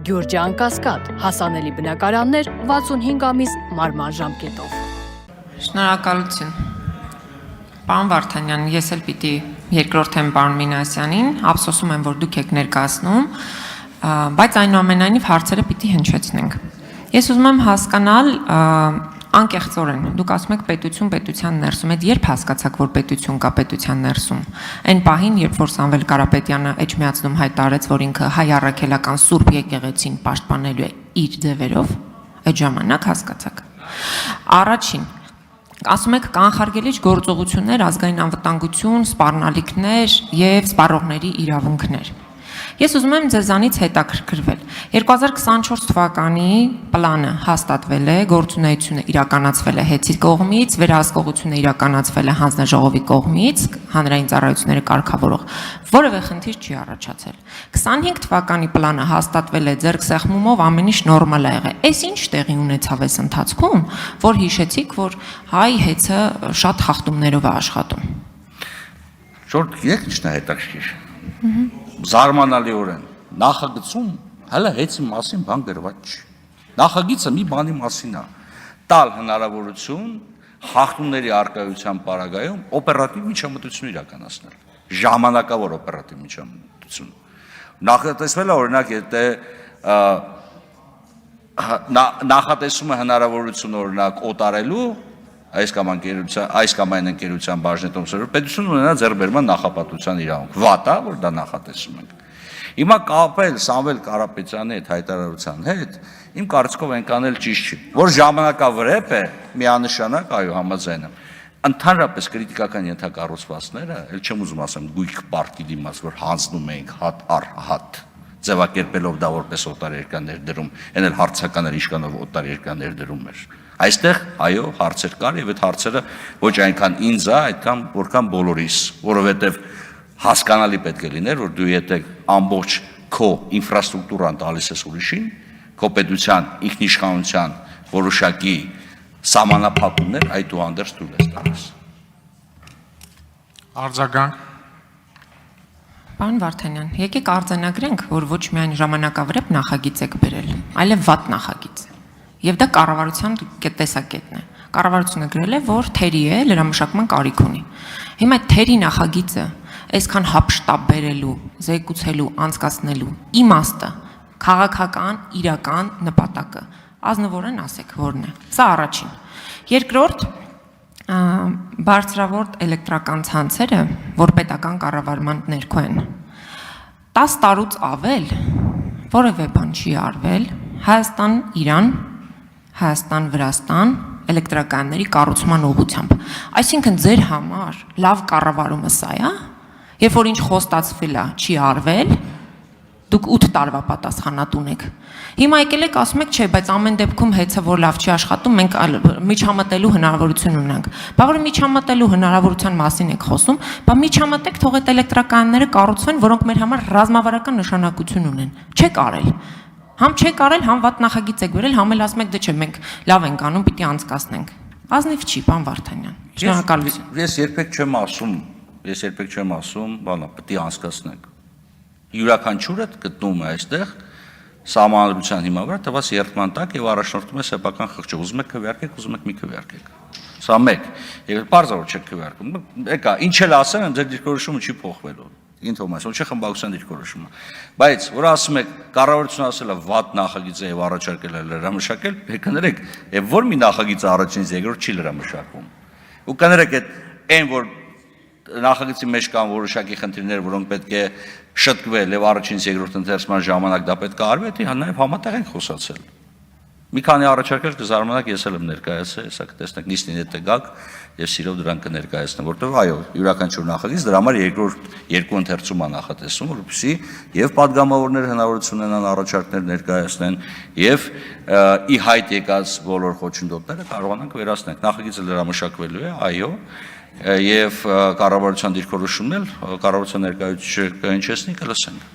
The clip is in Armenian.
Գյուրջան Կասկադ, հասանելի բնակարաններ 65 ամիս մարման ժամկետով։ Շնորհակալություն։ Պարոն Վարդանյան, ես էլ պիտի երկրորդեմ պարոն Մինասյանին, ափսոսում եմ, որ դուք եք ներկայացնում, բայց այնուամենայնիվ հարցերը պիտի հնչեցնենք։ Ես ուզում եմ հասկանալ անկեղծորեն, դուք ասում եք պետություն պետության ներսում, այդ երբ հասկացաք, որ պետություն կա պետության ներսում։ Այն պահին, երբ որ Սամվել Կարապետյանը Էջմիածնում հայտարարեց, որ ինքը հայ առաքելական Սուրբ եկեղեցին պաշտպանելու է իր ձևերով, այդ ժամանակ հասկացաք։ Առաջին, ասում եք կանխարգելիչ գործողություններ, ազգային անվտանգություն, սպառնալիքներ եւ սպառողների իրավունքներ։ Ես ուզում եմ ձեզանից հետաքրքրվել։ 2024 թվականի պլանը հաստատվել է, գործունեությունը իրականացվել է ՀԵՑ-ի կողմից, վերահսկողությունը իրականացվել է հանձնաժողովի կողմից, հանրային ծառայությունները կարգավորող, որևէ խնդիր չի առաջացել։ 25 թվականի պլանը հաստատվել է ձեռքսեղմումով, ամեն ինչ նորմալ է եղել։ Էս ինչ տեղի ունեցավ այս ընթացքում, որ հիշեցիք, որ հայ ՀԵՑ-ը շատ խախտումներով է աշխատում։ Շորտ եկնիշն է հետաքրքիր։ Զարմանալիորեն նախագծում հələ ՀԵՑ-ի մասին բան գրված չի։ Նախագիծը մի բանի մասին է՝ տալ հնարավորություն խախտումների առկայության պարագայում օպերատիվ միջամտություն իրականացնել։ Ժամանակավոր օպերատիվ միջամտություն։ Նախատեսվել է օրինակ, եթե նախատեսում է հնարավորություն օրինակ օտարելու այս կամ այն ընկերության բաժնետոմսերով պետություն ունենա ձեռքբերման նախապատվության իրավունք։ Վատ է, որ դա նախատեսում ենք։ Հիմա կապել Սամվել Կարապետյանի այդ հայտարարության հետ, իմ կարծիքով այնքան էլ ճիշտ չի, որ ժամանակավրեպ է, միանշանակ, այո, համաձայն եմ։ Ընդհանրապես քրիտիկական ենթակառուցվածքները, ել չեմ ուզում ասեմ գույք պարտքի դիմաց, որ հանձնում ենք հատ առ հատ, ձևակերպելով դա որպես օտարերկրյա ներդրում, այն էլ հարցականներ իշխանով օտարերկրյա ներդրում էր։ Այստեղ, այո, հարցեր կար եւ այդ հարցերը ոչ այնքան ինձ է, այդքան որքան բոլորիս, որովհետեւ հասկանալի պետք է լիներ, որ դու եթե ամբողջ քո ինֆրաստրուկտուրան տալիս ես ուրիշին, քո պետության ինքնիշխանության որոշակի սահմանափակումներ այդուհանդերձ դու ես տալիս։ Արձագանք։ Պարոն Վարդանյան, եկեք արձանագրենք, որ ոչ միայն ժամանակավրեպ նախագիծ եք բերել, այլև վատ նախագիծ։ Եվ դա կառավարության տեսակետն է։ Կառավարությունը գրել է, որ թերի է, լրամշակման կարիք ունի։ Հիմա այդ թերի նախագիծը այսքան հապշտապ բերելու, զեկուցելու, անցկացնելու իմաստը, քաղաքական, իրական նպատակը, ազնվորեն ասեք որն է։ Սա առաջին։ Երկրորդ, բարձրավորդ էլեկտրական ցանցերը, որ պետական կառավարման ներքո են, 10 տարուց ավել որևէ բան չի արվել Հայաստան-Իրան, Հայաստան-Վրաստան էլեկտրականների կառուցման ուղղությամբ։ Այսինքն ձեր համար լավ կառավարումը սա է, երբ որ ինչ խոստացվել է, չի արվել, դուք 8 տարվա պատասխանատուն եք։ Հիմա եկել եք ասում եք, չէ, բայց ամեն դեպքում ՀԵՑ-ը որ լավ չի աշխատում, մենք միջամտելու հնարավորություն ունենք։ Բա որ միջամտելու հնարավորության մասին եք խոսում, բա միջամտեք, թող այդ էլեկտրականները կառուցվեն, որոնք մեր համար ռազմավարական նշանակություն ունեն։ Չեք արել։ Համ չեք արել, համ վատ նախագիծ եք վերել, համ էլ ասում եք, դե չէ, մենք լավ ենք անում, պիտի անցկացնենք։ Ազնիվ չի, պարոն Վարդանյան։ Շնորհակալություն։ Ես երբեք չեմ ասում, բանա, պիտի անցկացնենք։ Յուրաքանչյուրը գտնվում է այստեղ սահմանադրության հիման վրա տված երթման տակ եւ առաջնորդում է սեփական խղճը։ Ուզում եք քվեարկեք, ուզում եք մի քվեարկեք։ Սա մեկ։ Եվ բարձրորդ չեք քվեարկում։ Եկա, ինչ էլ ասեմ, ձեր դիրքորոշումը չի փոխվելու։ Ինթոմաս, ոչ խմբակցության դիրքորոշումը։ Բայց որ ասում եք կառավարությունը ասել է վատ նախագիծ է եւ առաջարկել է լրամշակել, կներեք, եւ որ մի նախագիծը առաջինից երկրորդ չի լրամշակվում։ Ու կներեք այն որ նախագծի մեջ կան որոշակի խնդիրներ, որոնք պետք է շտկվել եւ առաջինից երկրորդ ընթերցման ժամանակ դա պետք է արվի, դա նաեւ համատեղ ենք խոսացել։ Մի քանի առաջարկներ կզարմանաք, ես էլ եմ ներկայացրել, հեսա կտեսնեք նիստին հետ գաք եւ սիրով դրանք կներկայացնեմ, որտեղ այո, յուրաքանչյուր նախագիծ դրա համար երկու ընթերցում է նախատեսում, որպեսզի եւ падգամավորներ հնարավորություն ունենան առաջարկներ ներկայացնեն եւ ի հայտ եկած բոլոր խոչընդոտները կարողանանք վերացնել։ Նախագիծը լրամշակվելու է, այո, եւ կառավարության դիրքորոշումն էլ կառավարության ներկայացուցիչը կհնչեցնի, կլսենք։